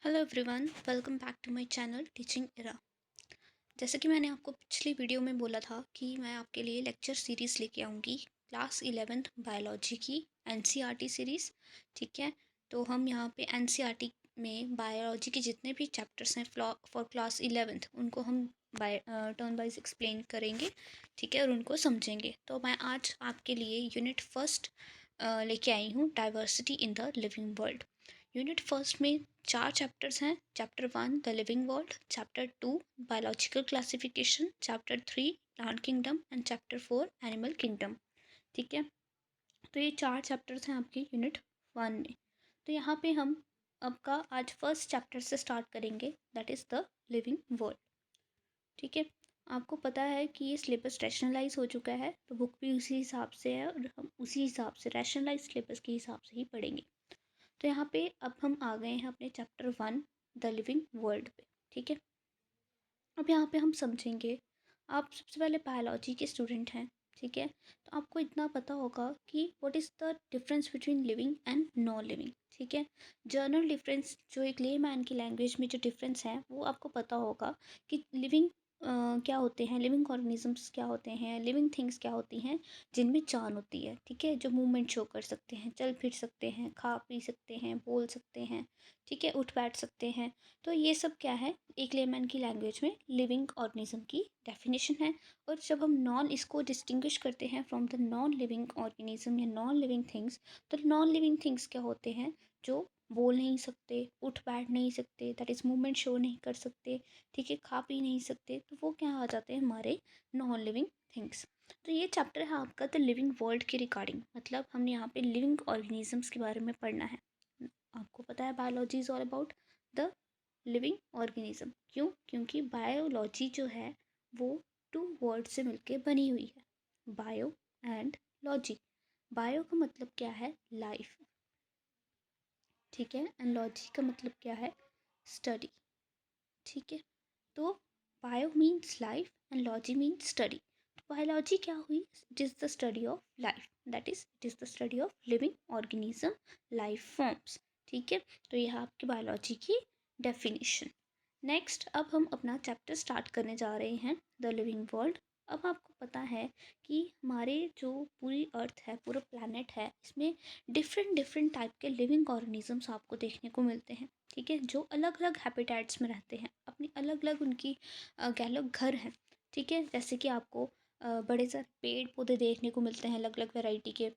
Hello everyone, welcome back to my channel teaching era. जैसे कि मैंने आपको पिछली वीडियो में बोला था कि मैं आपके लिए लेक्चर सीरीज़ लेके आऊँगी क्लास 11th बायोलॉजी की एनसीईआरटी सीरीज़। ठीक है, तो हम यहाँ पे एनसीईआरटी में बायोलॉजी के जितने भी चैप्टर्स हैं फॉर क्लास 11th उनको हम टर्न वाइज एक्सप्लेन करेंगे। ठीक है, और उनको समझेंगे। तो मैं आज आपके लिए यूनिट फर्स्ट लेके आई हूँ, diversity in the living world. Unit first में 4 चैप्टर्स हैं। Chapter 1 the living world, chapter 2 biological classification, chapter 3 plant kingdom and chapter 4 animal kingdom. ठीक है, तो ये 4 चैप्टर्स हैं आपके यूनिट 1 में। तो यहाँ पे हम आपका आज फर्स्ट चैप्टर से स्टार्ट करेंगे, that is the living world. ठीक है, आपको पता है कि ये सिलेबस रैशनलाइज हो चुका है, तो बुक भी उसी हिसाब से है और हम उसी हिसाब से रैशनलाइज सिलेबस के हिसाब से ही पढ़ेंगे। तो यहाँ पे अब हम आ गए हैं अपने चैप्टर 1 द लिविंग वर्ल्ड पे। ठीक है, अब यहाँ पे हम समझेंगे। आप सबसे पहले बायोलॉजी के स्टूडेंट हैं। ठीक है, तो आपको इतना पता होगा कि what is the difference between living and non living. ठीक है, जर्नल डिफरेंस जो एक लेमैन की लैंग्वेज में जो डिफरेंस है वो आपको पता होगा कि लिविंग क्या होते हैं, लिविंग ऑर्गेनिजम्स क्या होते हैं, लिविंग थिंग्स क्या होती हैं जिनमें जान होती है। ठीक है, जो मूवमेंट शो कर सकते हैं, चल फिर सकते हैं, खा पी सकते हैं, बोल सकते हैं। ठीक है, उठ बैठ सकते हैं। तो ये सब क्या है, एक लेमैन की लैंग्वेज में लिविंग ऑर्गेनिज्म की डेफिनेशन है। और जब हम नॉन इसको डिस्टिंग्विश करते हैं from the non living organism या नॉन लिविंग थिंग्स, तो नॉन लिविंग थिंग्स क्या होते हैं, जो बोल नहीं सकते, उठ बैठ नहीं सकते, दैट इज़ मूवमेंट शो नहीं कर सकते। ठीक है, खा पी नहीं सकते, तो वो क्या आ जाते हैं हमारे नॉन लिविंग थिंग्स। तो ये चैप्टर है आपका द लिविंग वर्ल्ड के रिगार्डिंग, मतलब हमने यहाँ पे लिविंग ऑर्गेनिजम्स के बारे में पढ़ना है। आपको पता है biology is all about the living organism. क्यों? क्योंकि बायोलॉजी जो है वो 2 वर्ड से मिलके बनी हुई है, बायो एंड लॉजी। बायो का मतलब क्या है, लाइफ। ठीक है, एंड लॉजी का मतलब क्या है, स्टडी। ठीक है, तो bio means life and logy means study. तो बायोलॉजी क्या हुई, it is the study of life, that is it is the study of living organism, life forms. ठीक है, तो यह आपकी बायोलॉजी की डेफिनेशन। नेक्स्ट, अब हम अपना चैप्टर स्टार्ट करने जा रहे हैं द लिविंग वर्ल्ड। अब आपको पता है कि हमारे जो पूरी अर्थ है, पूरा प्लानट है, इसमें डिफरेंट डिफरेंट टाइप के लिविंग ऑर्गेनिजम्स आपको देखने को मिलते हैं। ठीक है, जो अलग अलग हैबिटेट्स में रहते हैं, अपनी अलग अलग उनकी कह लो घर हैं। ठीक है, जैसे कि आपको बड़े सारे पेड़ पौधे देखने को मिलते हैं, अलग अलग वैरायटी के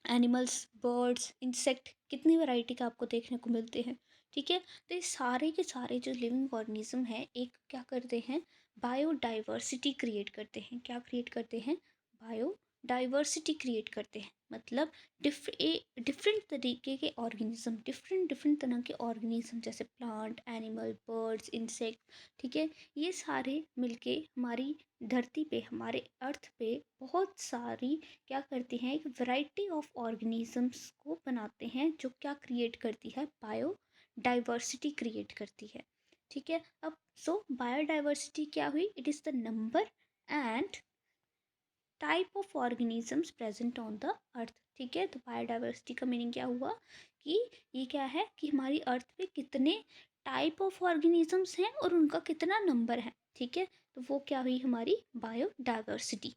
एनिमल्स, बर्ड्स, इंसेक्ट, कितनी वैरायटी का आपको देखने को मिलते हैं। ठीक है, तो ये सारे के सारे जो लिविंग ऑर्गेनिज्म है, एक क्या करते हैं, बायोडाइवर्सिटी क्रिएट करते हैं। क्या क्रिएट करते हैं, बायोडाइवर्सिटी क्रिएट करते हैं। मतलब डिफरेंट तरीके के ऑर्गेनिज्म, डिफरेंट डिफरेंट तरह के ऑर्गेनिज्म, जैसे प्लांट, एनिमल, बर्ड्स, इंसेक्ट। ठीक है, ये सारे मिलके हमारी धरती पे, हमारे अर्थ पे बहुत सारी क्या करते हैं, एक वैरायटी ऑफ ऑर्गेनिजम्स को बनाते हैं, जो क्या क्रिएट करती है, बायोडाइवर्सिटी क्रिएट करती है। ठीक है, अब सो बायोडाइवर्सिटी क्या हुई, it is the number and type of organisms present on the earth. ठीक है, तो बायोडाइवर्सिटी का मीनिंग क्या हुआ कि ये क्या है कि हमारी अर्थ पे कितने टाइप ऑफ ऑर्गेनिजम्स हैं और उनका कितना नंबर है। ठीक है, तो वो क्या हुई, हमारी बायोडाइवर्सिटी।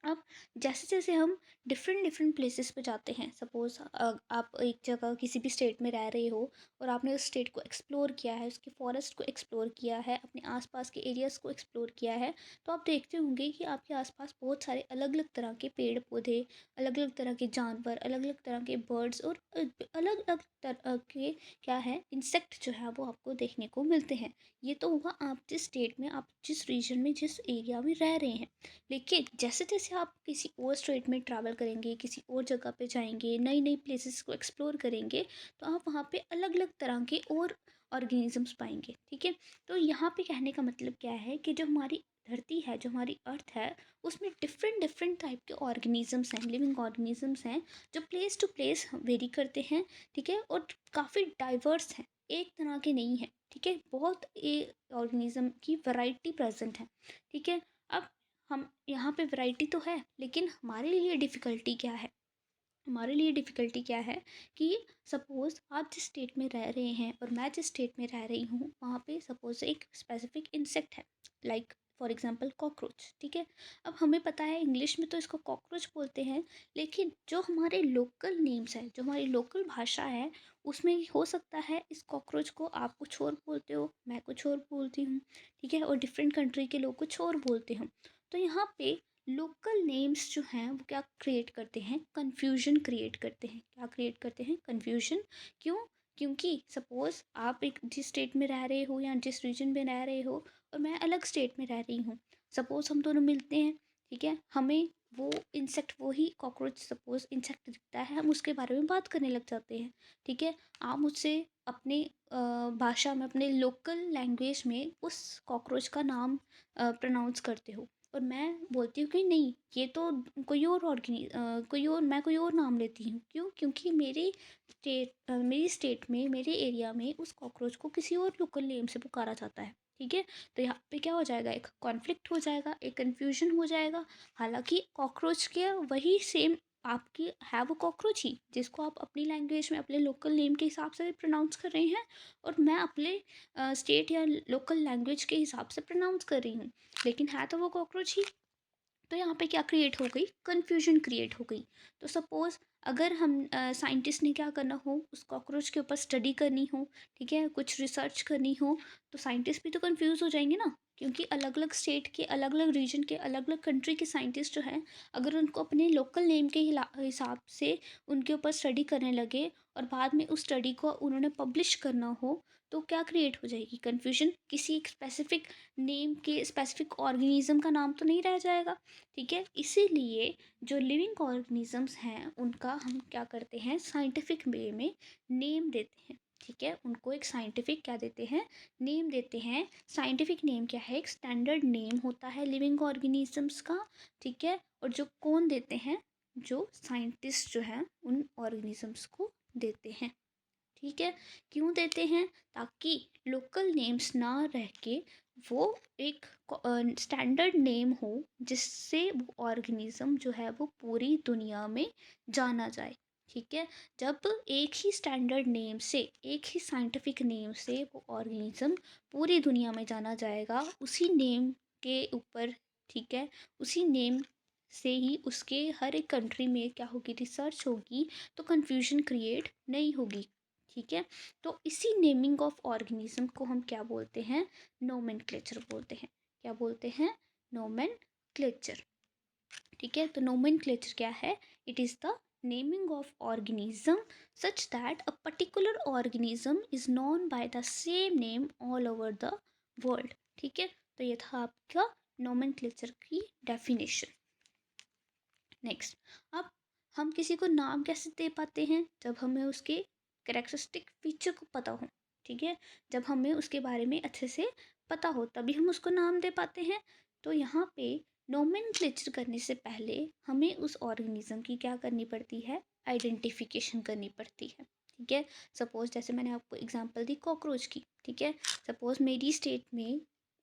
अब जैसे जैसे हम डिफरेंट डिफरेंट प्लेसेस पे जाते हैं, सपोज़ आप एक जगह किसी भी स्टेट में रह रहे हो और आपने उस स्टेट को एक्सप्लोर किया है, उसके फॉरेस्ट को एक्सप्लोर किया है, अपने आसपास के एरियाज़ को एक्सप्लोर किया है, तो आप देखते होंगे कि आपके आसपास बहुत सारे अलग अलग तरह के पेड़ पौधे, अलग अलग तरह के जानवर, अलग अलग तरह के बर्ड्स और अलग अलग तरह के क्या है, इंसेक्ट जो है वो आपको देखने को मिलते हैं। ये तो हुआ आप जिस स्टेट में, आप जिस रीजन में, जिस एरिया में रह रहे हैं। लेकिन जैसे जैसे आप किसी और स्टेट में ट्रैवल करेंगे, किसी और जगह पे जाएंगे, नई नई प्लेसेस को एक्सप्लोर करेंगे, तो आप वहाँ पे अलग अलग तरह के और ऑर्गेनिजम्स पाएंगे। ठीक है, तो यहाँ पे कहने का मतलब क्या है कि जो हमारी धरती है, जो हमारी अर्थ है, उसमें डिफरेंट डिफरेंट टाइप के ऑर्गेनिजम्स हैं, लिविंग ऑर्गेनिजम्स हैं, जो प्लेस टू प्लेस वेरी करते हैं। ठीक है, और काफ़ी डाइवर्स हैं, एक तरह के नहीं हैं। ठीक है, बहुत ऑर्गेनिज्म की वैरायटी प्रेजेंट है। ठीक है, अब हम यहाँ पे वैरायटी तो है, लेकिन हमारे लिए डिफ़िकल्टी क्या है, हमारे लिए डिफ़िकल्टी क्या है कि सपोज़ आप जिस स्टेट में रह रहे हैं और मैं जिस स्टेट में रह रही हूँ, वहाँ पे सपोज़ एक स्पेसिफ़िक इंसेक्ट है, लाइक फॉर एग्ज़ाम्पल कॉकरोच, ठीक है? अब हमें पता है इंग्लिश में तो इसको कॉकरोच बोलते हैं, लेकिन जो हमारे लोकल नेम्स हैं, जो हमारी लोकल भाषा है, उसमें हो सकता है इस कॉकरोच को आप कुछ और बोलते हो, मैं कुछ और बोलती हूँ, ठीक है? और डिफरेंट कंट्री के लोग कुछ और बोलते हों। तो यहाँ पे लोकल नेम्स जो हैं वो क्या क्रिएट करते हैं, कन्फ्यूजन क्रिएट करते हैं। क्या क्रिएट करते हैं? कन्फ्यूजन। क्यों? क्योंकि सपोज़ आप एक जिस स्टेट में रह रहे हो या जिस रीजन में रह रहे हो और मैं अलग स्टेट में रह रही हूँ, सपोज़ हम दोनों मिलते हैं, ठीक है? हमें वो इंसेक्ट, वही कॉकरोच सपोज़ इंसेक्ट दिखता है, हम उसके बारे में बात करने लग जाते हैं, ठीक है? आप मुझसे अपने भाषा में, अपने लोकल लैंग्वेज में उस कॉकरोच का नाम प्रोनाउंस करते हो और मैं बोलती हूँ कि नहीं, ये तो कोई और, मैं कोई और नाम लेती हूँ। क्यों? क्योंकि मेरी स्टेट में, मेरे एरिया में उस कॉकरोच को किसी और लोकल नेम से पुकारा जाता है, ठीक है? तो यहाँ पे क्या हो जाएगा, एक कॉन्फ्लिक्ट हो जाएगा, एक कन्फ्यूजन हो जाएगा। हालांकि कॉकरोच के वही सेम आपकी है, वो कॉकरोच ही जिसको आप अपनी लैंग्वेज में अपने लोकल नेम के हिसाब से प्रोनाउंस कर रहे हैं और मैं अपने स्टेट या लोकल लैंग्वेज के हिसाब से प्रोनाउंस कर रही हूँ, लेकिन है तो वो कॉकरोच ही। तो यहाँ पे क्या क्रिएट हो गई, कन्फ्यूजन क्रिएट हो गई। तो सपोज़ अगर हम साइंटिस्ट ने क्या करना हो, उस कॉकरोच के ऊपर स्टडी करनी हो, ठीक है, कुछ रिसर्च करनी हो, तो साइंटिस्ट भी तो कंफ्यूज हो जाएंगे ना, क्योंकि अलग अलग स्टेट के, अलग अलग रीजन के, अलग अलग कंट्री के साइंटिस्ट जो हैं, अगर उनको अपने लोकल नेम के हिसाब से उनके ऊपर स्टडी करने लगे और बाद में उस स्टडी को उन्होंने पब्लिश करना हो, तो क्या क्रिएट हो जाएगी, कन्फ्यूजन। किसी एक स्पेसिफिक नेम के स्पेसिफिक ऑर्गेनिज्म का नाम तो नहीं रह जाएगा, ठीक है? इसीलिए जो लिविंग ऑर्गेनिजम्स हैं उनका हम क्या करते हैं, साइंटिफिक वे में नेम देते हैं, ठीक है? उनको एक साइंटिफिक क्या देते हैं, नेम देते हैं। साइंटिफिक नेम क्या है, एक स्टैंडर्ड नेम होता है लिविंग ऑर्गेनिजम्स का, ठीक है? और जो कौन देते हैं, जो साइंटिस्ट जो हैं उन ऑर्गेनिजम्स को देते हैं, ठीक है? क्यों देते हैं? ताकि लोकल नेम्स ना रह के वो एक स्टैंडर्ड नेम हो, जिससे वो ऑर्गेनिज्म जो है वो पूरी दुनिया में जाना जाए, ठीक है? जब एक ही स्टैंडर्ड नेम से, एक ही साइंटिफिक नेम से वो ऑर्गेनिज्म पूरी दुनिया में जाना जाएगा, उसी नेम के ऊपर, ठीक है, उसी नेम से ही उसके हर एक कंट्री में क्या होगी, रिसर्च होगी, तो कन्फ्यूजन क्रिएट नहीं होगी, ठीक है? तो इसी नेमिंग ऑफ ऑर्गेनिज्म को हम क्या बोलते हैं, नोमेनक्लेचर बोलते हैं। क्या बोलते हैं? नोमेनक्लेचर, ठीक है? तो नोमेनक्लेचर क्या है? It is the naming of organism such that a particular organism is known by the same name all over the world, ठीक है? तो ये था आपका नोमेनक्लेचर की डेफिनेशन। नेक्स्ट, अब हम किसी को नाम कैसे दे पाते हैं, जब हमें उसके कैरेक्टरिस्टिक फीचर को पता हो, ठीक है? जब हमें उसके बारे में अच्छे से पता हो तभी हम उसको नाम दे पाते हैं। तो यहाँ पे नोमेनक्लेचर करने से पहले हमें उस ऑर्गेनिज्म की क्या करनी पड़ती है, आइडेंटिफिकेशन करनी पड़ती है, ठीक है? सपोज जैसे मैंने आपको एग्जांपल दी कॉकरोच की, ठीक है? सपोज मेरी स्टेट में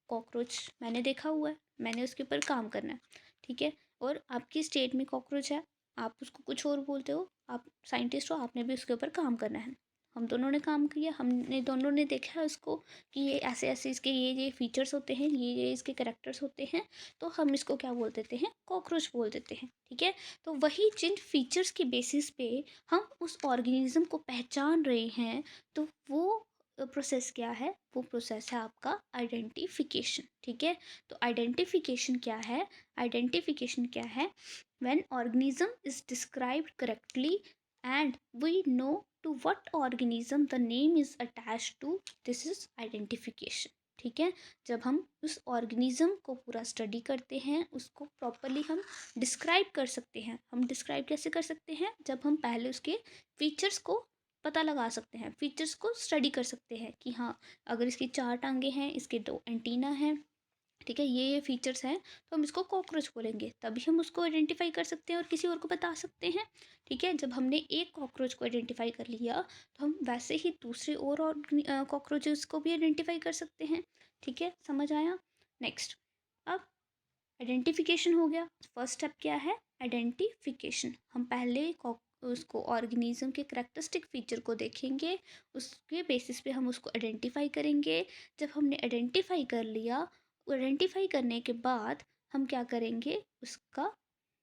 कॉकरोच मैंने देखा हुआ है, मैंने उसके ऊपर काम करना है, ठीक है? और आपकी स्टेट में कॉकरोच है, आप उसको कुछ और बोलते हो, आप साइंटिस्ट हो, आपने भी उसके ऊपर काम करना है। हम दोनों ने काम किया, हमने दोनों ने देखा इसको कि ये ऐसे ऐसे इसके ये फीचर्स होते हैं, ये इसके करेक्टर्स होते हैं, तो हम इसको क्या बोल देते हैं, कॉकरोच बोल देते हैं, ठीक है? तो वही जिन फीचर्स के बेसिस पे हम उस ऑर्गेनिज्म को पहचान रहे हैं, तो वो प्रोसेस क्या है, वो प्रोसेस है आपका आइडेंटिफिकेशन, ठीक है? तो आइडेंटिफिकेशन क्या है, आइडेंटिफिकेशन क्या है, when organism is described correctly and we know to what organism the name is attached to, this is identification, ठीक है? जब हम उस ऑर्गेनिज्म को पूरा स्टडी करते हैं, उसको प्रॉपरली हम डिस्क्राइब कर सकते हैं। हम डिस्क्राइब कैसे कर सकते हैं, जब हम पहले उसके फीचर्स को पता लगा सकते हैं, फीचर्स को स्टडी कर सकते हैं कि हाँ, अगर इसकी 4 टांगे हैं, इसके 2 एंटीना हैं, ठीक है, ये फीचर्स हैं, तो हम इसको कॉकरोच बोलेंगे, तभी हम उसको आइडेंटिफाई कर सकते हैं और किसी और को बता सकते हैं, ठीक है? जब हमने एक कॉकरोच को आइडेंटिफाई कर लिया, तो हम वैसे ही दूसरे और कॉकरोचेस को भी आइडेंटिफाई कर सकते हैं, ठीक है? समझ आया? नेक्स्ट, अब आइडेंटिफिकेशन हो गया, फर्स्ट स्टेप क्या है, आइडेंटिफिकेशन। हम पहले उसको ऑर्गेनिज्म के करैक्टरिस्टिक फीचर को देखेंगे, उसके बेसिस पे हम उसको आइडेंटिफाई करेंगे। जब हमने आइडेंटिफाई कर लिया, आइडेंटिफाई करने के बाद हम क्या करेंगे, उसका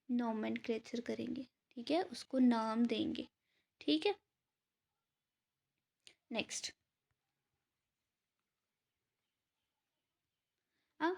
नोमेनक्लेचर करेंगे। ठीक है, उसको नाम देंगे। ठीक है, नेक्स्ट। अब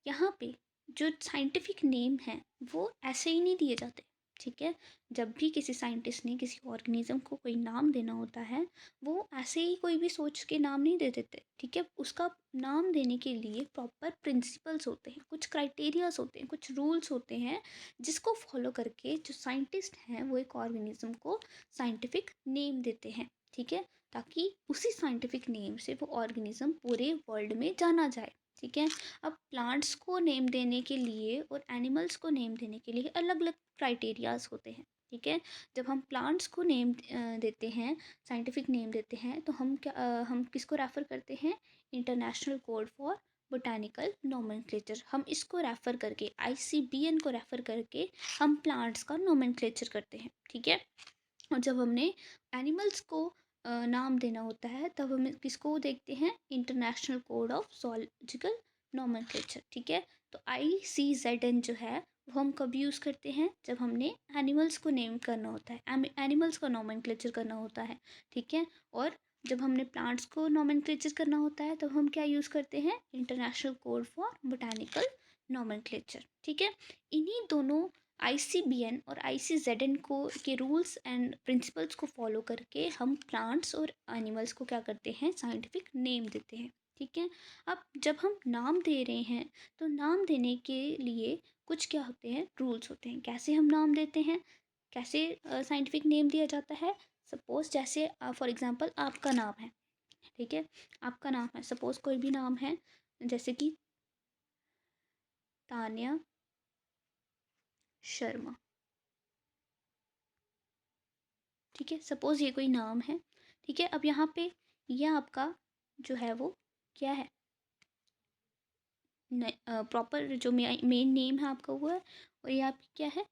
यहाँ पे जो साइंटिफिक नेम है वो ऐसे ही नहीं दिए जाते। ठीक है, जब भी किसी साइंटिस्ट ने किसी ऑर्गेनिज्म को कोई नाम देना होता है, वो ऐसे ही कोई भी सोच के नाम नहीं दे देते। ठीक है, उसका नाम देने के लिए प्रॉपर प्रिंसिपल्स होते हैं, कुछ क्राइटेरियाज होते हैं, कुछ रूल्स होते हैं, जिसको फॉलो करके जो साइंटिस्ट हैं वो एक ऑर्गेनिज्म को साइंटिफिक नेम देते हैं। ठीक है, ताकि उसी साइंटिफिक नेम से वो ऑर्गेनिज्म पूरे वर्ल्ड में जाना जाए। ठीक है, अब प्लांट्स को नेम देने के लिए और एनिमल्स को नेम देने के लिए अलग अलग क्राइटेरियाज होते हैं। ठीक है, जब हम प्लांट्स को नेम देते हैं, साइंटिफिक नेम देते हैं, तो हम किसको रेफ़र करते हैं, international code for botanical nomenclature. हम इसको रेफ़र करके, ICBN को रेफ़र करके हम प्लांट्स का नोमेनक्लेचर करते हैं। ठीक है, और जब हमने एनिमल्स को नाम देना होता है, तब हम किसको देखते हैं, international code of zoological nomenclature. ठीक है, तो ICZN जो है वो हम कब यूज़ करते हैं, जब हमने एनिमल्स को नेम करना होता है, एनिमल्स का नोमेनक्लेचर करना होता है। ठीक है, और जब हमने प्लांट्स को नोमेनक्लेचर करना होता है, तब हम क्या यूज़ करते हैं, international code for botanical nomenclature. ठीक है, इन्हीं दोनों ICBN और ICZN को के रूल्स एंड प्रिंसिपल्स को फॉलो करके हम प्लांट्स और एनिमल्स को क्या करते हैं, साइंटिफिक नेम देते हैं। ठीक है, अब जब हम नाम दे रहे हैं, तो नाम देने के लिए कुछ क्या होते हैं, रूल्स होते हैं, कैसे हम नाम देते हैं, कैसे साइंटिफिक नेम दिया जाता है। सपोज जैसे फॉर एग्जांपल आपका नाम है। ठीक है, आपका नाम है, सपोज कोई भी नाम है, जैसे कि तान्या शर्मा। ठीक है, सपोज़ ये कोई नाम है। ठीक है, अब यहाँ पे ये आपका जो है वो क्या है, प्रॉपर जो मेन नेम है आपका वो है, और ये आपकी क्या है,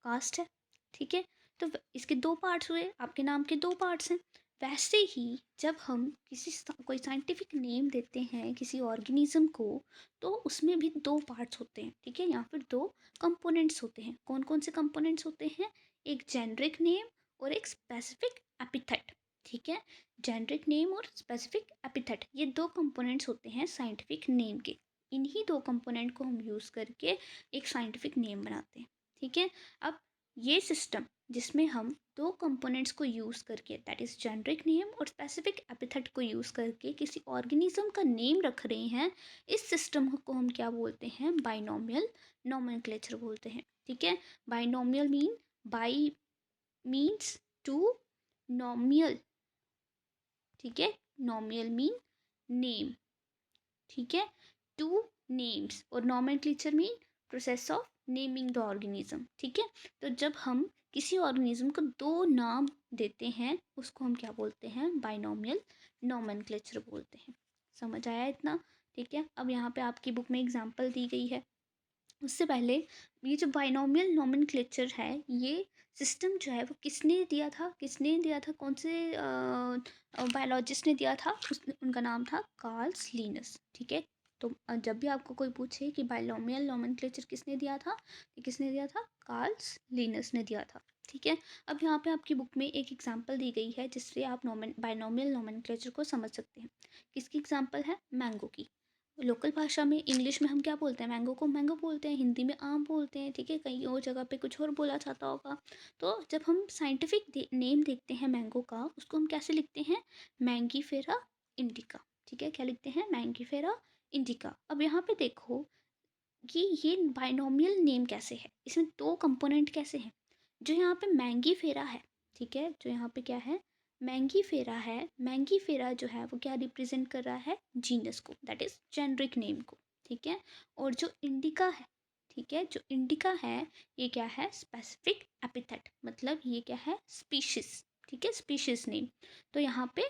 कास्ट है। ठीक है, तो इसके दो पार्ट्स हुए, आपके नाम के दो पार्ट्स हैं। वैसे ही जब हम कोई साइंटिफिक नेम देते हैं किसी ऑर्गेनिज्म को, तो उसमें भी दो पार्ट्स होते हैं। ठीक है, यहाँ पर दो कंपोनेंट्स होते हैं। कौन कौन से कंपोनेंट्स होते हैं, एक जेनरिक नेम और एक स्पेसिफिक एपिथेट। ठीक है, जेनरिक नेम और स्पेसिफिक एपिथेट, ये दो कंपोनेंट्स होते हैं साइंटिफिक नेम के। इन्हीं दो कंपोनेंट को हम यूज़ करके एक साइंटिफिक नेम बनाते हैं। ठीक है, अब ये सिस्टम जिसमें हम दो कंपोनेंट्स को यूज़ करके, दैट इज़ जेनरिक नेम और स्पेसिफिक एपिथेट को यूज़ करके किसी ऑर्गेनिज्म का नेम रख रहे हैं, इस सिस्टम को हम क्या बोलते हैं, बाइनोमियल नोमेनक्लेचर बोलते हैं। ठीक है, बाइनोमियल बाई मीन्स टू, नोमियल। ठीक है, नोमियल मीन नेम। ठीक है, टू नेम्स, और nomenclature mean process of naming the organism. ठीक है, तो जब हम किसी ऑर्गेनिज्म को दो नाम देते हैं, उसको हम क्या बोलते हैं, बाइनोमियल नोमेनक्लेचर बोलते हैं। समझ आया इतना। ठीक है, अब यहाँ पे आपकी बुक में एग्जांपल दी गई है। उससे पहले, ये जो बाइनोमियल नोमेनक्लेचर है, ये सिस्टम जो है वो किसने दिया था, कौन से बायोलॉजिस्ट ने दिया था, उनका नाम था कार्ल लीनस। ठीक है, तो जब भी आपको कोई पूछे कि बाइनोमियल नोमेनक्लेचर किसने दिया था, तो किसने दिया था, कार्ल लीनस ने दिया था। ठीक है, अब यहाँ पे आपकी बुक में एक एग्जांपल दी गई है जिससे आप बाइनोमियल नोमेनक्लेचर को समझ सकते हैं। किसकी एग्जांपल है, मैंगो की। लोकल भाषा में, इंग्लिश में हम क्या बोलते हैं, मैंगो को मैंगो बोलते हैं, हिंदी में आम बोलते हैं। ठीक है, कहीं और जगह पे कुछ और बोला जाता होगा। तो जब हम साइंटिफिक नेम देखते हैं मैंगो का, उसको हम कैसे लिखते हैं, मैंगीफेरा इंडिका। ठीक है, क्या लिखते हैं, मैंगीफेरा इंडिका। अब यहाँ पे देखो कि ये बाइनोमियल नेम कैसे है, इसमें दो कंपोनेंट कैसे हैं। जो यहाँ पे मैंगीफेरा है, ठीक है, जो यहाँ पे क्या है, मैंगीफेरा है, मैंगीफेरा जो है वो क्या रिप्रेजेंट कर रहा है, जीनस को, दैट इज जेनरिक नेम को। ठीक है, और जो इंडिका है, ठीक है, जो इंडिका है, ये क्या है, स्पेसिफिक एपिथेट, मतलब ये क्या है, स्पीशीज। ठीक है, स्पीशीज नेम। तो यहाँ पे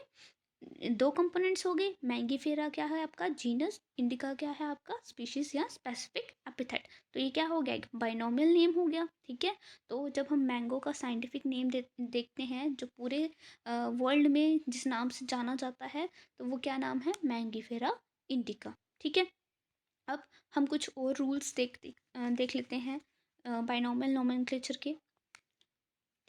दो कंपोनेंट्स हो गए, मैंगीफेरा क्या है आपका जीनस, इंडिका क्या है आपका स्पीशीज या स्पेसिफिक एपिथेट। तो ये क्या हो गया, एक बाइनोमियल नेम हो गया, ठीक है। तो जब हम मैंगो का साइंटिफिक नेम देखते हैं जो पूरे वर्ल्ड में जिस नाम से जाना जाता है, तो वो क्या नाम है, मैंगीफेरा इंडिका, ठीक है। अब हम कुछ और रूल्स देख लेते हैं बाइनोमियल नोमेनक्लेचर के,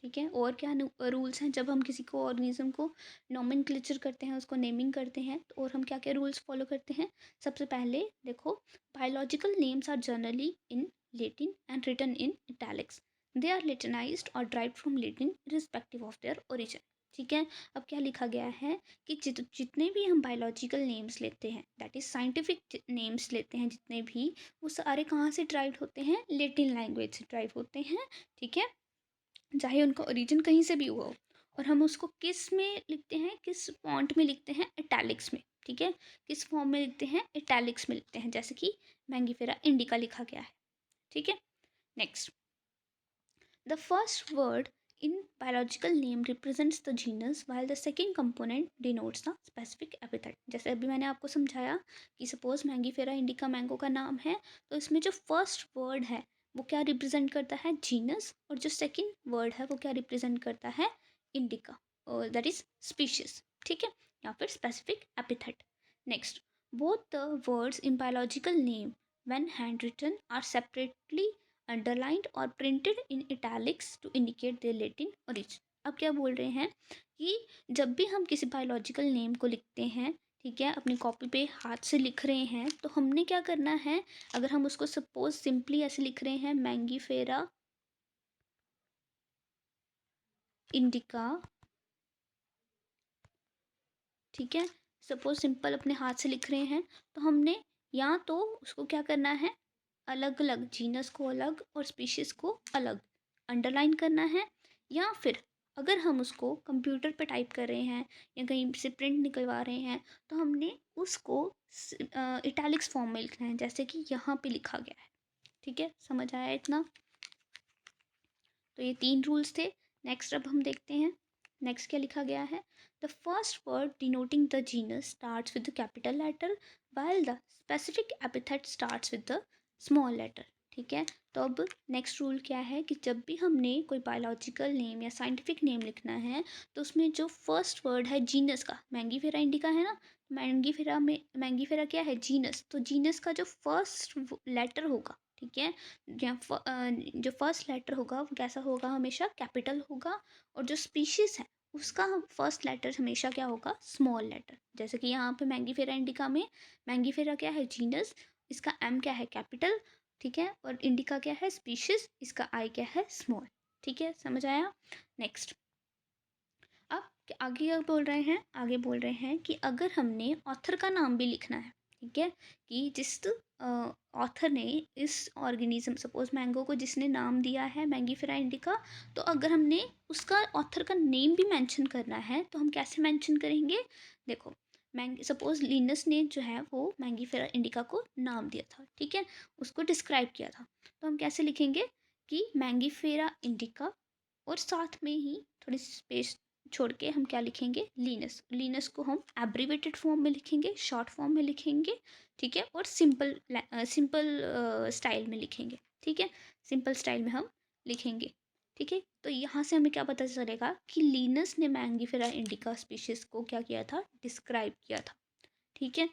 ठीक है। और क्या रूल्स हैं जब हम किसी को ऑर्गेनिज्म को नोमेनक्लेचर करते हैं, उसको नेमिंग करते हैं, तो और हम क्या क्या रूल्स फॉलो करते हैं। सबसे पहले देखो, biological names are generally in Latin and written in italics. They are Latinized और derived from Latin respective of their origin, ठीक है। अब क्या लिखा गया है कि जितने भी हम बायोलॉजिकल नेम्स लेते हैं, दैट इज साइंटिफिक नेम्स लेते हैं जितने भी, वो सारे कहाँ से ड्राइव होते हैं, लेटिन लैंग्वेज से ड्राइव होते हैं, ठीक है। चाहे उनका ओरिजिन कहीं से भी हुआ हो। और हम उसको किस में लिखते हैं, किस फॉन्ट में लिखते हैं, इटैलिक्स में, ठीक है। किस फॉर्म में लिखते हैं, इटैलिक्स में लिखते हैं, जैसे कि मैंगीफेरा इंडिका लिखा गया है, ठीक है। Next, the first word in biological name represents the genus while the second component denotes the specific epithet। जैसे अभी मैंने आपको समझाया कि सपोज मैंगीफेरा इंडिका मैंगो का नाम है, तो इसमें जो फर्स्ट वर्ड है वो क्या रिप्रेजेंट करता है, जीनस, और जो सेकंड वर्ड है वो क्या रिप्रेजेंट करता है, इंडिका, और दैट इज स्पीशीज, ठीक है, या फिर specific epithet. Next, both the words in biological name when handwritten are separately underlined or printed in italics to indicate their Latin origin। अब क्या बोल रहे हैं कि जब भी हम किसी बायोलॉजिकल नेम को लिखते हैं, ठीक है, अपनी कॉपी पे हाथ से लिख रहे हैं, तो हमने क्या करना है, अगर हम उसको सपोज सिंपली ऐसे लिख रहे हैं, मैंगीफेरा इंडिका, ठीक है, सपोज सिंपल अपने हाथ से लिख रहे हैं, तो हमने या तो उसको क्या करना है, अलग अलग जीनस को अलग और स्पीशीज को अलग अंडरलाइन करना है, या फिर अगर हम उसको कंप्यूटर पे टाइप कर रहे हैं या कहीं से प्रिंट निकलवा रहे हैं, तो हमने उसको इटैलिक्स फॉर्म में लिखना है, जैसे कि यहाँ पे लिखा गया है, ठीक है। समझ आया इतना। तो ये तीन रूल्स थे। नेक्स्ट अब हम देखते हैं, नेक्स्ट क्या लिखा गया है, the first word denoting the genus starts with the capital letter while the specific epithet starts with the small letter, ठीक है। तो अब नेक्स्ट रूल क्या है कि जब भी हमने कोई बायोलॉजिकल नेम या साइंटिफिक नेम लिखना है, तो उसमें जो फर्स्ट वर्ड है जीनस का, मैंगीफेरा इंडिका है ना, मैंगीफेरा क्या है, जीनस, तो जीनस का जो फर्स्ट लेटर होगा, ठीक है, जो फर्स्ट लेटर होगा वो कैसा होगा, हमेशा कैपिटल होगा, और जो स्पीशीज़ है उसका फर्स्ट लेटर हमेशा क्या होगा, स्मॉल लेटर। जैसे कि यहाँ पे मैंगीफेरा इंडिका में, मैंगीफेरा क्या है, जीनस, इसका एम क्या है, कैपिटल, ठीक है, और इंडिका क्या है, स्पीशीज, इसका आई क्या है, स्मॉल, ठीक है। समझ आया। नेक्स्ट, अब आगे क्या बोल रहे हैं, आगे बोल रहे हैं कि अगर हमने ऑथर का नाम भी लिखना है, ठीक है, कि जिस ऑथर ने इस ऑर्गेनिज्म, सपोज मैंगो को जिसने नाम दिया है मैंगीफेरा इंडिका, तो अगर हमने उसका ऑथर का नेम भी मेंशन करना है, तो हम कैसे मेंशन करेंगे, देखो, सपोज लिनस ने जो है वो मैंगीफेरा इंडिका को नाम दिया था, ठीक है, उसको डिस्क्राइब किया था, तो हम कैसे लिखेंगे कि मैंगीफेरा इंडिका, और साथ में ही थोड़ी स्पेस छोड़ के हम क्या लिखेंगे, लीनस, लीनस को हम एब्रीवेटेड फॉर्म में लिखेंगे, शॉर्ट फॉर्म में लिखेंगे, ठीक है, और सिंपल स्टाइल में लिखेंगे, ठीक है, सिंपल स्टाइल में हम लिखेंगे, ठीक है। तो यहाँ से हमें क्या पता चलेगा कि लीनस ने मैंगीफेरा इंडिका स्पीशीज को क्या किया था, डिस्क्राइब किया था, ठीक है।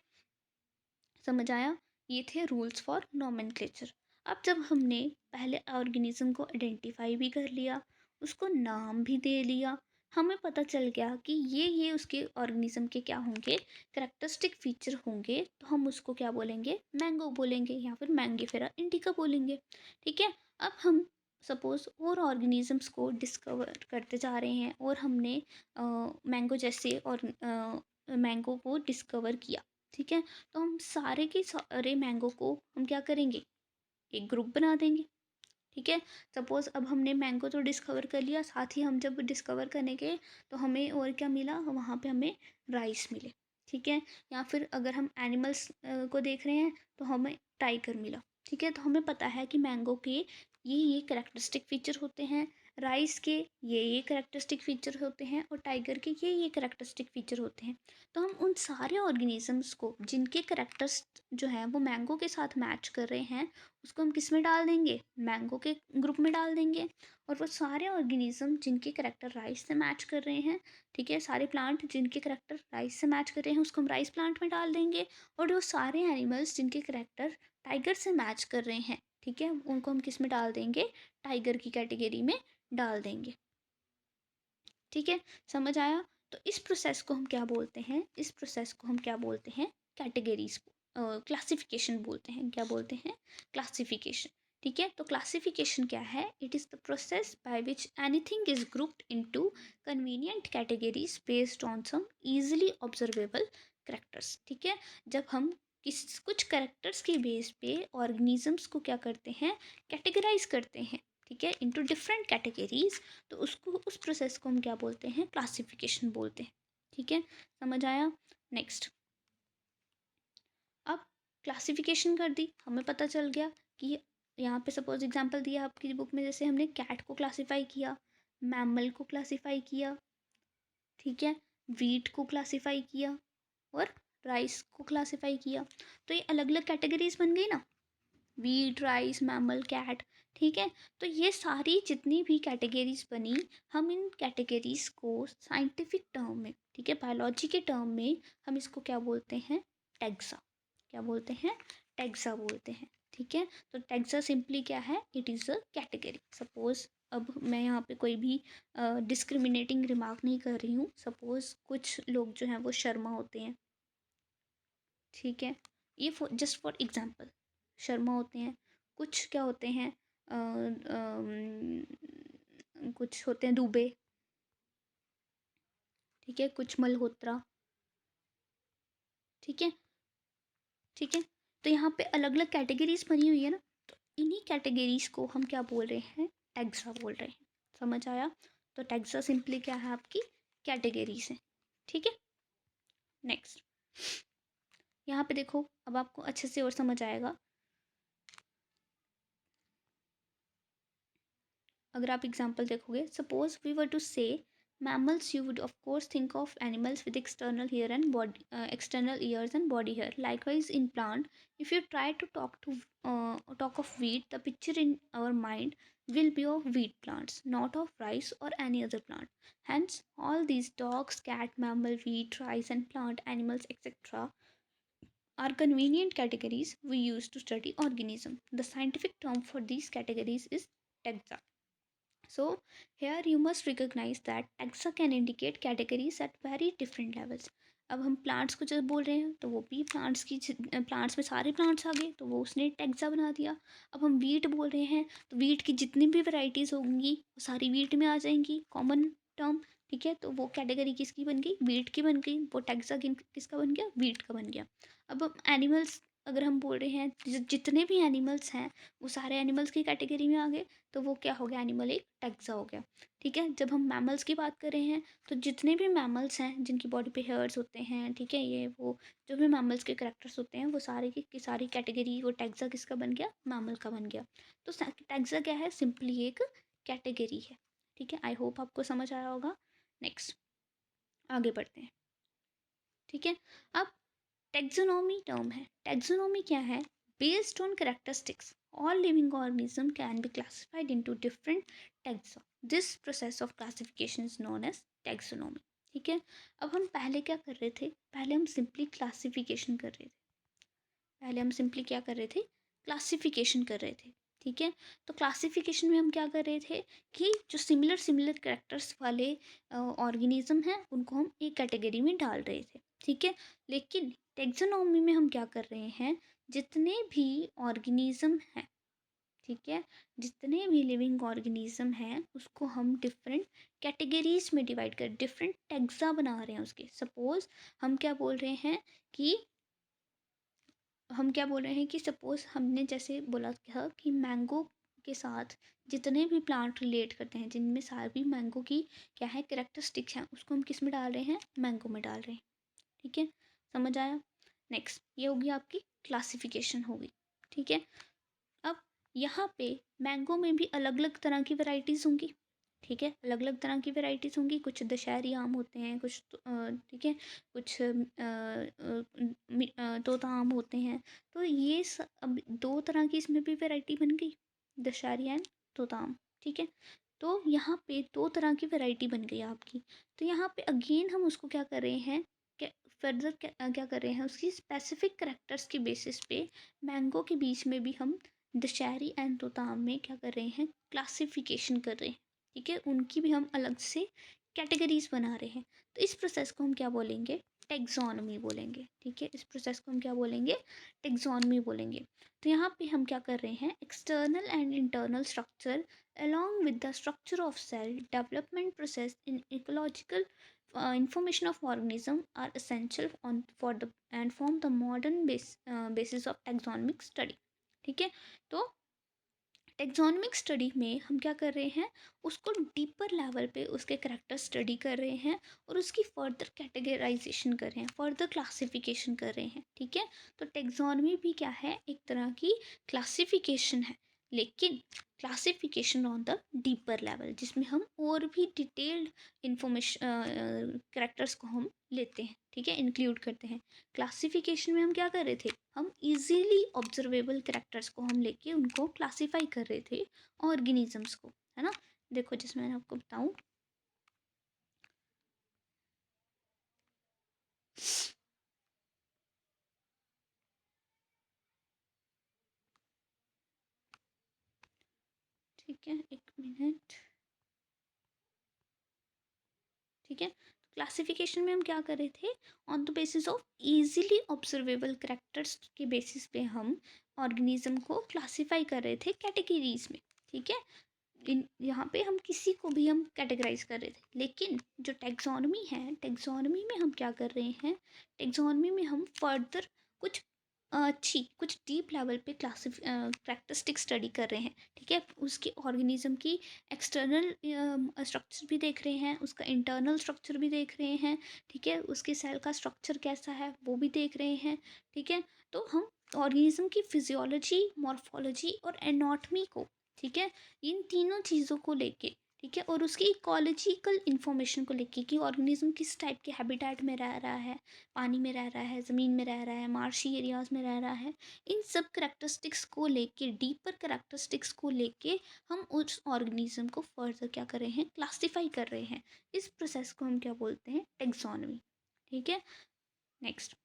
समझ आया। ये थे रूल्स फॉर नोमेनक्लेचर। अब जब हमने पहले ऑर्गेनिज्म को आइडेंटिफाई भी कर लिया, उसको नाम भी दे लिया, हमें पता चल गया कि ये उसके ऑर्गेनिज्म के क्या होंगे, करेक्टरिस्टिक फीचर होंगे, तो हम उसको क्या बोलेंगे, मैंगो बोलेंगे या फिर मैंगीफेरा इंडिका बोलेंगे, ठीक है। अब हम सपोज और ऑर्गेनिजम्स को डिस्कवर करते जा रहे हैं, और हमने मैंगो जैसे और मैंगो को डिस्कवर किया, ठीक है, तो हम सारे के सारे मैंगो को हम क्या करेंगे, एक ग्रुप बना देंगे, ठीक है। सपोज अब हमने मैंगो तो डिस्कवर कर लिया, साथ ही हम जब डिस्कवर करने गए तो हमें और क्या मिला, वहाँ पे हमें राइस मिले, ठीक है, या फिर अगर हम एनिमल्स को देख रहे हैं तो हमें टाइगर मिला, ठीक है। तो हमें पता है कि मैंगो के ये करेक्टरिस्टिक फीचर होते हैं, राइस के ये करेक्टरिस्टिक फीचर होते हैं और टाइगर के ये करेक्टरिस्टिक फीचर होते हैं। तो हम उन सारे ऑर्गेनिजम्स को जिनके करेक्टर्स जो हैं वो मैंगो के साथ मैच कर रहे हैं, उसको हम किस में डाल देंगे, मैंगो के ग्रुप में डाल देंगे। और वो सारे ऑर्गेनिज्म जिनके करेक्टर राइस से मैच कर रहे हैं, ठीक है, सारे प्लांट जिनके करेक्टर राइस से मैच कर रहे हैं उसको हम राइस प्लांट में डाल देंगे। और वो सारे एनिमल्स जिनके करेक्टर टाइगर से मैच कर रहे हैं, ठीक है, उनको हम किस में डाल देंगे, टाइगर की कैटेगरी में डाल देंगे। ठीक है, समझ आया। तो इस प्रोसेस को हम क्या बोलते हैं, इस प्रोसेस को हम क्या बोलते हैं, कैटेगरीज, क्लासिफिकेशन बोलते हैं। क्या बोलते हैं, क्लासिफिकेशन। ठीक है, तो क्लासिफिकेशन क्या है, it is the process by which anything is grouped into convenient categories based on some easily observable characters. ठीक है, जब हम कुछ करेक्टर्स के बेस पे ऑर्गेनिजम्स को क्या करते हैं, कैटेगराइज करते हैं, ठीक है, इनटू डिफरेंट कैटेगरीज, तो उसको, उस प्रोसेस को हम क्या बोलते हैं, क्लासिफिकेशन बोलते हैं। ठीक है, समझ आया। नेक्स्ट, अब क्लासिफिकेशन कर दी, हमें पता चल गया कि यहाँ पे सपोज एग्जांपल दिया आपकी बुक में, जैसे हमने कैट को क्लासिफाई किया, मैमल को क्लासिफाई किया, ठीक है, वीट को क्लासिफाई किया और राइस को क्लासिफाई किया। तो ये अलग अलग कैटेगरीज बन गई ना, वीट, राइस, मैमल, कैट। ठीक है, तो ये सारी जितनी भी कैटेगरीज बनी, हम इन कैटेगरीज को साइंटिफिक टर्म में, ठीक है, बायोलॉजी के टर्म में हम इसको क्या बोलते हैं, टैक्सा। क्या बोलते हैं, टैक्सा बोलते हैं। ठीक है, तो टैक्सा सिंपली क्या है, it is a category. Suppose अब मैं यहाँ पे कोई भी डिस्क्रिमिनेटिंग रिमार्क नहीं कर रही हूँ। सपोज कुछ लोग जो हैं वो शर्मा होते हैं, ठीक है, ये जस्ट फॉर एग्जांपल, शर्मा होते हैं। कुछ क्या होते हैं, कुछ होते हैं दुबे, ठीक है, कुछ मल्होत्रा, ठीक है, ठीक है। तो यहाँ पे अलग अलग कैटेगरीज बनी हुई है ना, तो इन्हीं कैटेगरीज को हम क्या बोल रहे हैं, टैक्सा बोल रहे हैं। समझ आया। तो टैक्सा सिंपली क्या है, आपकी कैटेगरीज है। ठीक है, नेक्स्ट, यहाँ पे देखो, अब आपको अच्छे से और समझ आएगा। अगर आप एग्जाम्पल देखोगे, सपोज वी वर टू से mammals, you would of course think of animals with external hair and body, external ears and body hair. Likewise in plant, if you try to talk of wheat, the picture in our mind will be of wheat plants, not of rice or any other plant. Hence all these dogs, cat, mammal, wheat, rice and plant animals, etc., are convenient categories we use to study organism. The scientific term for these categories is taxa. So here you must recognize that taxa can indicate categories at very different levels. अब हम plants को जब बोल रहे हैं तो वो भी प्लांट्स में सारे प्लांट्स आ गए, तो वो उसने टैक्सा बना दिया। अब हम वीट बोल रहे हैं तो वीट की जितनी भी वैरायटीज़ होंगी वो सारी वीट में आ जाएंगी, कॉमन टर्म। ठीक है, तो वो कैटेगरी किसकी बन गई, वीट की बन गई। वो टैक्सा किसका बन गया, वीट का बन गया। अब एनिमल्स अगर हम बोल रहे हैं, जितने भी एनिमल्स हैं वो सारे एनिमल्स की कैटेगरी में आ गए, तो वो क्या हो गया, एनिमल एक टैक्सा हो गया। ठीक है, जब हम मैमल्स की बात कर रहे हैं तो जितने भी मैमल्स हैं जिनकी बॉडी पे हेयर्स होते हैं, ठीक है, ये वो जो भी मैमल्स के करेक्टर्स होते हैं वो सारे की सारी कैटेगरी, वो टैक्सा किसका बन गया, मैमल का बन गया। तो टैक्सा क्या है, सिंपली एक कैटेगरी है। ठीक है, आई होप आपको समझ आया होगा। नेक्स्ट, आगे बढ़ते हैं। ठीक है, अब टेक्सोनोमी टर्म है। टेक्सोनोमी क्या है, based on characteristics all living organisms can be classified into different taxa. This process of classification is known as taxonomy. ठीक है, अब हम पहले क्या कर रहे थे, पहले हम सिंपली क्लासिफिकेशन कर रहे थे। पहले हम सिंपली क्या कर रहे थे, क्लासिफिकेशन कर रहे थे। ठीक है, तो क्लासिफिकेशन में हम क्या कर रहे थे कि जो सिमिलर सिमिलर करेक्टर्स वाले ऑर्गेनिज्म हैं उनको हम एक कैटेगरी में डाल रहे थे। ठीक है, लेकिन टेक्सोनॉमी में हम क्या कर रहे हैं, जितने भी ऑर्गेनिज्म हैं, ठीक है, जितने भी लिविंग ऑर्गेनिज्म हैं उसको हम डिफरेंट कैटेगरीज में डिवाइड कर, डिफरेंट टैक्सा बना रहे हैं उसके। सपोज हम क्या बोल रहे हैं कि सपोज हमने जैसे बोला था कि मैंगो के साथ जितने भी प्लांट रिलेट करते हैं, जिनमें सारे भी मैंगो की क्या है, करेक्टरिस्टिक्स हैं, उसको हम किस में डाल रहे हैं, मैंगो में डाल रहे हैं। ठीक है, समझ आया। नेक्स्ट, ये होगी आपकी क्लासिफिकेशन होगी। ठीक है, अब यहाँ पे मैंगो में भी अलग अलग तरह की वैरायटीज़ होंगी। ठीक है, अलग अलग तरह की वेराइटीज़ होंगी, कुछ दशहरी आम होते हैं, कुछ ठीक है, कुछ तोता आम होते हैं। तो ये अब दो तरह की इसमें भी वैरायटी बन गई, दशहरी एंड तोता आम। ठीक है, तो यहाँ पे दो तरह की वैरायटी बन गई आपकी। तो यहाँ पे अगेन हम उसको क्या कर रहे हैं, क्या फर्दर क्या कर रहे हैं, उसकी स्पेसिफिक करेक्टर्स के बेसिस पे मैंगो के बीच में भी हम दशहरी एंड तोता आम में क्या कर रहे हैं, क्लासिफिकेशन कर रहे हैं। ठीक है, उनकी भी हम अलग से कैटेगरीज बना रहे हैं। तो इस प्रोसेस को हम क्या बोलेंगे, टेक्सोनमी बोलेंगे। ठीक है, इस प्रोसेस को हम क्या बोलेंगे, टेक्सोनमी बोलेंगे। तो यहाँ पे हम क्या कर रहे हैं, external and internal structure along with the structure of cell development process in ecological information of organism are essential for the and form the modern basis of taxonomic study। ठीक है, तो टेक्सोनमिक स्टडी में हम क्या कर रहे हैं, उसको डीपर लेवल पे उसके करेक्टर स्टडी कर रहे हैं और उसकी फर्दर कैटेगराइजेशन कर रहे हैं, फर्दर क्लासिफिकेशन कर रहे हैं। ठीक है, तो टेक्सोनमी भी क्या है, एक तरह की क्लासिफिकेशन है, लेकिन classification on the deeper level, जिसमें हम और भी डिटेल्ड इंफॉर्मेशन करेक्टर्स को हम लेते हैं। ठीक है, इंक्लूड करते हैं। क्लासिफिकेशन में हम क्या कर रहे थे, हम इजीली ऑब्जर्वेबल करेक्टर्स को हम लेके उनको क्लासिफाई कर रहे थे, ऑर्गेनिजम्स को, है ना। देखो जिसमें मैं आपको बताऊं, ठीक है, एक मिनट। ठीक है, क्लासिफिकेशन में हम क्या कर रहे थे, on the basis of easily observable characters के बेसिस पे हम ऑर्गेनिज्म को क्लासिफाई कर रहे थे कैटेगरीज में। ठीक है, इन यहाँ पे हम किसी को भी हम कैटेगराइज कर रहे थे, लेकिन जो टेक्सोनमी है, टेक्सोनमी में हम क्या कर रहे हैं, टेक्सोनमी में हम फर्दर कुछ अच्छी, कुछ डीप लेवल पे कैरेक्टरिस्टिक स्टडी कर रहे हैं। ठीक है, उसकी ऑर्गेनिज्म की एक्सटर्नल स्ट्रक्चर भी देख रहे हैं, उसका इंटरनल स्ट्रक्चर भी देख रहे हैं। ठीक है, उसके सेल का स्ट्रक्चर कैसा है वो भी देख रहे हैं। ठीक है, तो हम ऑर्गेनिज्म की फिजियोलॉजी, मॉर्फोलॉजी और एनाटॉमी को, ठीक है, इन तीनों चीज़ों को लेके, ठीक है, और उसकी इकोलॉजिकल इंफॉर्मेशन को लेके कि ऑर्गेनिज्म किस टाइप के हैबिटेट में रह रहा है, पानी में रह रहा है, ज़मीन में रह रहा है, मार्शी एरियाज में रह रहा है, इन सब करेक्टरिस्टिक्स को लेके, डीपर करेक्टरिस्टिक्स को लेके हम उस ऑर्गेनिज्म को फर्दर क्या कर रहे हैं, क्लासीफाई कर रहे हैं। इस प्रोसेस को हम क्या बोलते हैं, टेक्सोनमी। ठीक है, नेक्स्ट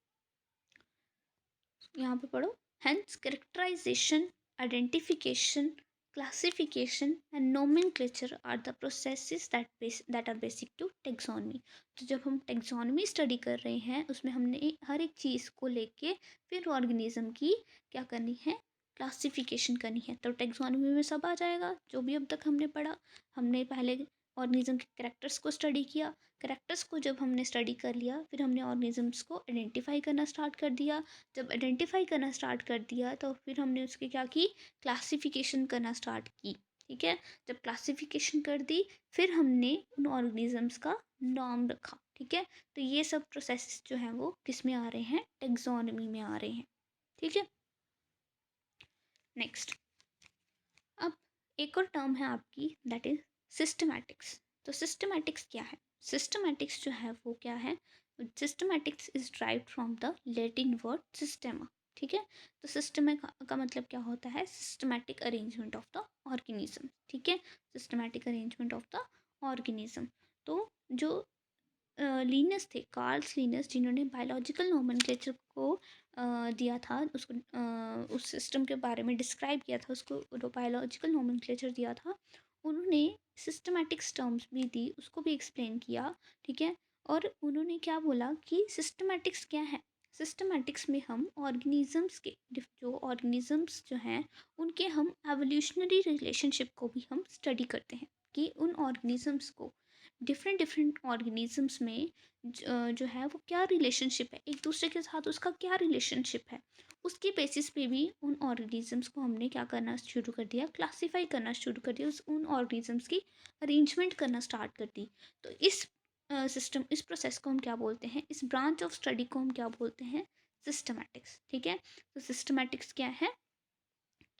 यहाँ पे पढ़ो। Hence characterisation, identification, classification and nomenclature are the processes that are basic to taxonomy। तो जब हम taxonomy स्टडी कर रहे हैं, उसमें हमने हर एक चीज़ को लेके फिर ऑर्गेनिज्म की क्या करनी है, क्लासिफिकेशन करनी है। तो टेक्सोनमी में सब आ जाएगा जो भी अब तक हमने पढ़ा। हमने पहले ऑर्गेनिज्म के करेक्टर्स को स्टडी किया, करेक्टर्स को जब हमने स्टडी कर लिया, फिर हमने ऑर्गेनिजम्स को आइडेंटिफाई करना स्टार्ट कर दिया। जब आइडेंटिफाई करना स्टार्ट कर दिया तो फिर हमने उसकी क्या की, क्लासिफिकेशन करना स्टार्ट की। ठीक है, जब क्लासिफिकेशन कर दी, फिर हमने उन ऑर्गेनिजम्स का नाम रखा। ठीक है, तो ये सब प्रोसेस जो हैं वो किस में आ रहे हैं, टेक्सोनमी में आ रहे हैं। ठीक है, नेक्स्ट, अब एक और टर्म है आपकी, दैट इज सिस्टमैटिक्स। तो सिस्टमैटिक्स क्या है, सिस्टमैटिक्स जो है वो क्या है, systematics is drive from the Latin word systema. ठीक है, तो सिस्टम का मतलब क्या होता है, systematic arrangement of the organism. ठीक है, systematic arrangement of the organism. तो जो लीनस थे, कार्ल्स लीनस, जिन्होंने बायोलॉजिकल नोमेनक्लेचर को दिया था, उसको उस सिस्टम के बारे में डिस्क्राइब किया था, उसको जो बायोलॉजिकल नोमेनक्लेचर दिया था, उन्होंने सिस्टमैटिक्स टर्म्स भी दी, उसको भी एक्सप्लेन किया। ठीक है, और उन्होंने क्या बोला कि सिस्टमैटिक्स क्या है, सिस्टमैटिक्स में हम ऑर्गेनिजम्स के, जो ऑर्गेनिजम्स जो हैं उनके हम एवोल्यूशनरी रिलेशनशिप को भी हम स्टडी करते हैं, कि उन ऑर्गेनिजम्स को, डिफरेंट डिफरेंट ऑर्गेनिजम्स में जो है वो क्या रिलेशनशिप है, एक दूसरे के साथ उसका क्या रिलेशनशिप है, उसके बेसिस पे भी उन ऑर्गेनिजम्स को हमने क्या करना शुरू कर दिया, क्लासीफाई करना शुरू कर दिया, उन ऑर्गेनिजम्स की अरेंजमेंट करना स्टार्ट कर दी। तो इस सिस्टम, इस प्रोसेस को हम क्या बोलते हैं, इस ब्रांच ऑफ स्टडी को हम क्या बोलते हैं, सिस्टमैटिक्स। ठीक है, तो सिस्टमैटिक्स क्या है,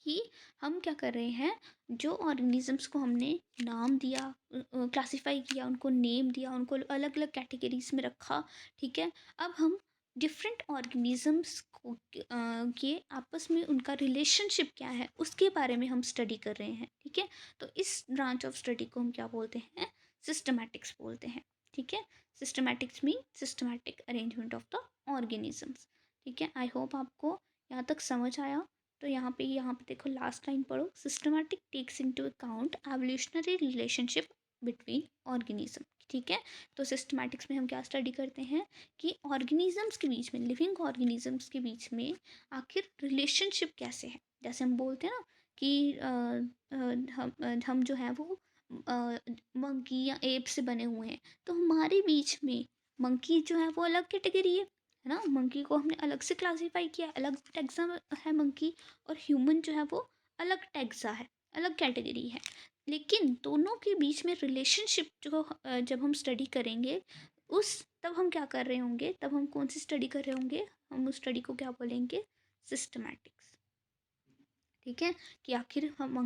कि हम क्या कर रहे हैं, जो ऑर्गेनिजम्स को हमने नाम दिया, क्लासिफाई किया, उनको नेम दिया, उनको अलग अलग कैटेगरीज में रखा, ठीक है। अब हम डिफरेंट ऑर्गेनिजम्स को के आपस में उनका रिलेशनशिप क्या है उसके बारे में हम स्टडी कर रहे हैं, ठीक है। तो इस ब्रांच ऑफ स्टडी को हम क्या बोलते हैं, सिस्टमैटिक्स बोलते हैं, ठीक है। Systematics mean systematic arrangement of the organisms, ठीक है। आई होप आपको यहाँ तक समझ आया। तो यहाँ पे देखो, लास्ट लाइन पढ़ो, systematic takes into account evolutionary relationship between organism, ठीक है। तो सिस्टमैटिक्स में हम क्या स्टडी करते हैं कि ऑर्गेनिजम्स के बीच में, लिविंग ऑर्गेनिजम्स के बीच में आखिर रिलेशनशिप कैसे है। जैसे हम बोलते हैं ना कि हम जो है वो मंकी या एप से बने हुए हैं, तो हमारे बीच में मंकी जो है वो अलग कैटेगरी है ना। मंकी को हमने अलग से क्लासीफाई किया, अलग टैक्सा है मंकी, और ह्यूमन जो है वो अलग टैक्सा है, अलग कैटेगरी है। लेकिन दोनों के बीच में रिलेशनशिप जो जब हम स्टडी करेंगे, उस तब हम क्या कर रहे होंगे, तब हम कौन सी स्टडी कर रहे होंगे, हम उस स्टडी को क्या बोलेंगे, सिस्टमैटिक्स, ठीक है। कि आखिर हम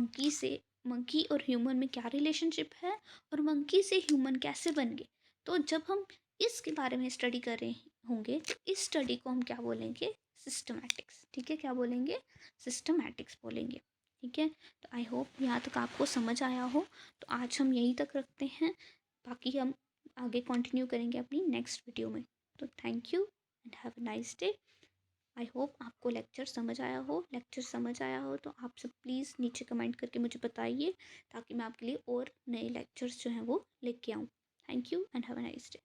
मंकी और ह्यूमन में क्या रिलेशनशिप है, और मंकी से ह्यूमन कैसे बन गए। तो जब हम इसके बारे में स्टडी कर रहे होंगे, तो इस स्टडी को हम क्या बोलेंगे, सिस्टमैटिक्स, ठीक है। क्या बोलेंगे, सिस्टमैटिक्स बोलेंगे, ठीक है। तो आई होप यहाँ तक आपको समझ आया हो। तो आज हम यहीं तक रखते हैं, बाकी हम आगे कंटिन्यू करेंगे अपनी नेक्स्ट वीडियो में। तो thank you and have a nice day. I hope आपको लेक्चर समझ आया हो। लेक्चर समझ आया हो तो आप सब प्लीज़ नीचे कमेंट करके मुझे बताइए, ताकि मैं आपके लिए और नए लेक्चर्स जो हैं वो लेके आऊँ। Thank you and have a nice day.